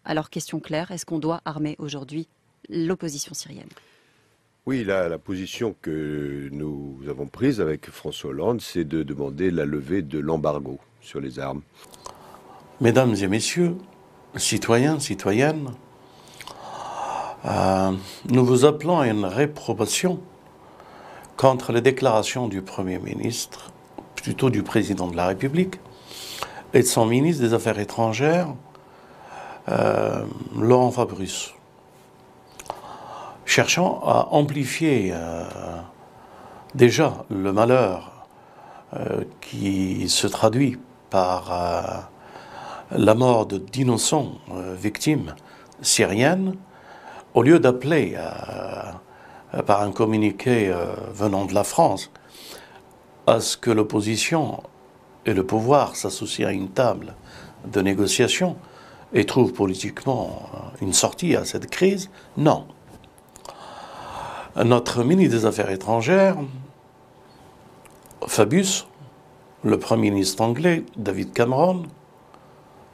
Alors question claire, est-ce qu'on doit armer aujourd'hui l'opposition syrienne? Oui, la position que nous avons prise avec François Hollande, c'est de demander la levée de l'embargo sur les armes. Mesdames et messieurs, citoyens, citoyennes, nous vous appelons à une réprobation contre les déclarations du Premier ministre, plutôt du Président de la République, et de son ministre des Affaires étrangères, Laurent Fabius, cherchant à amplifier déjà le malheur qui se traduit par la mort d'innocents victimes syriennes, au lieu d'appeler par un communiqué venant de la France à ce que l'opposition et le pouvoir s'associent à une table de négociation et trouvent politiquement une sortie à cette crise, non. Notre ministre des Affaires étrangères, Fabius, le Premier ministre anglais, David Cameron,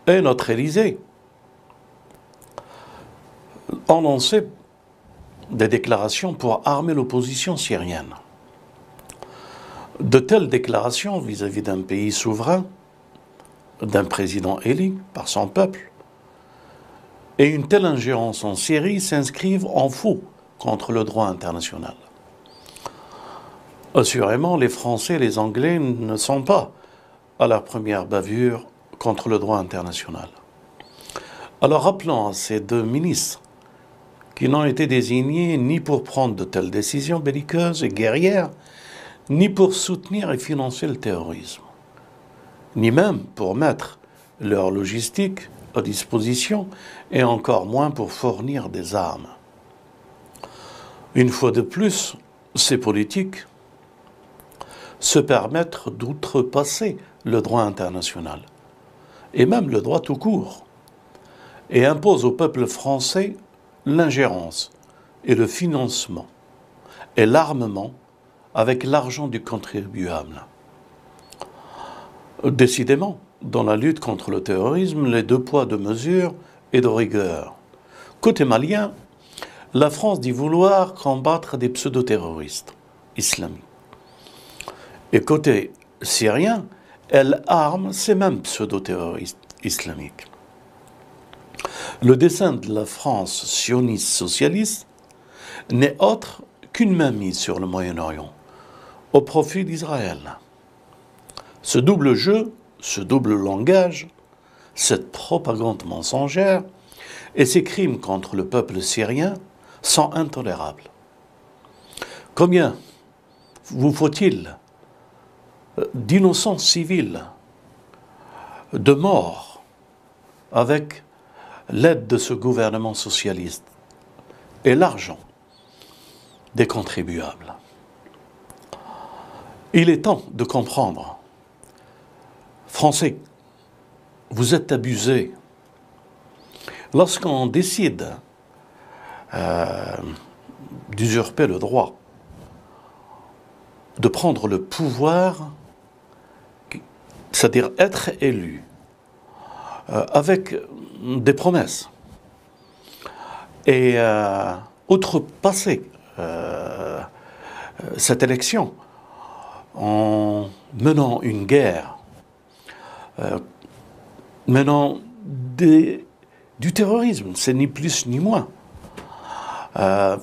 et notre Élysée ont lancé des déclarations pour armer l'opposition syrienne. De telles déclarations vis-à-vis d'un pays souverain, d'un président élu par son peuple, et une telle ingérence en Syrie s'inscrivent en faux contre le droit international. Assurément, les Français et les Anglais ne sont pas à leur première bavure contre le droit international. Alors rappelons à ces deux ministres qui n'ont été désignés ni pour prendre de telles décisions belliqueuses et guerrières, ni pour soutenir et financer le terrorisme, ni même pour mettre leur logistique à disposition, et encore moins pour fournir des armes. Une fois de plus, ces politiques se permettent d'outrepasser le droit international, et même le droit tout court, et imposent au peuple français l'ingérence et le financement et l'armement avec l'argent du contribuable. Décidément, dans la lutte contre le terrorisme, les deux poids, deux mesures et de rigueur. Côté malien, la France dit vouloir combattre des pseudo-terroristes islamiques. Et côté syrien, elle arme ces mêmes pseudo-terroristes islamiques. Le dessein de la France sioniste socialiste n'est autre qu'une mainmise sur le Moyen-Orient, au profit d'Israël. Ce double jeu, ce double langage, cette propagande mensongère et ces crimes contre le peuple syrien sont intolérables. Combien vous faut-il d'innocents civils, de morts, avec l'aide de ce gouvernement socialiste et l'argent des contribuables? Il est temps de comprendre. Français, vous êtes abusés. Lorsqu'on décide d'usurper le droit, de prendre le pouvoir, c'est-à-dire être élu, avec des promesses, et outrepasser cette élection en menant une guerre, menant du terrorisme, c'est ni plus ni moins,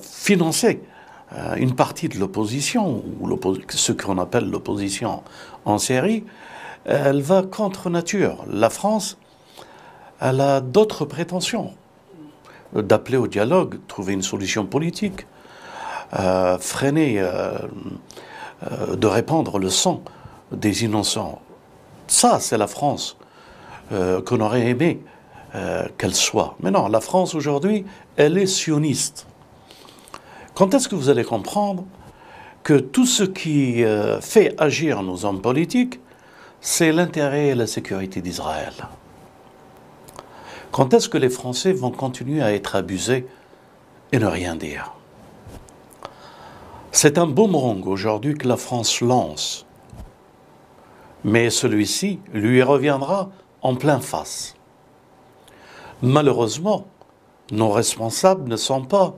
financer une partie de l'opposition, ou ce qu'on appelle l'opposition en Syrie, elle va contre nature. La France, elle a d'autres prétentions, d'appeler au dialogue, trouver une solution politique, freiner, de répandre le sang des innocents. Ça, c'est la France qu'on aurait aimé qu'elle soit. Mais non, la France aujourd'hui, elle est sioniste. Quand est-ce que vous allez comprendre que tout ce qui fait agir nos hommes politiques, c'est l'intérêt et la sécurité d'Israël? Quand est-ce que les Français vont continuer à être abusés et ne rien dire? C'est un boomerang aujourd'hui que la France lance, mais celui-ci lui reviendra en plein face. Malheureusement, nos responsables ne sont pas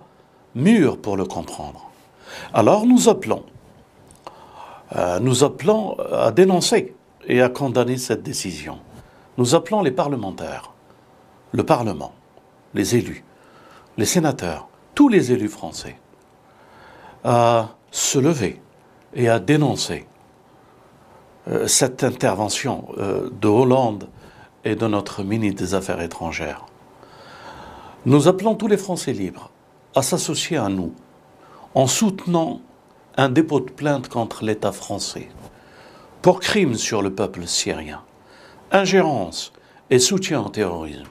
mûrs pour le comprendre. Alors nous appelons à dénoncer et à condamner cette décision. Nous appelons les parlementaires, le Parlement, les élus, les sénateurs, tous les élus français, à se lever et à dénoncer cette intervention de Hollande et de notre ministre des Affaires étrangères. Nous appelons tous les Français libres à s'associer à nous en soutenant un dépôt de plainte contre l'État français pour crimes sur le peuple syrien, ingérence et soutien au terrorisme.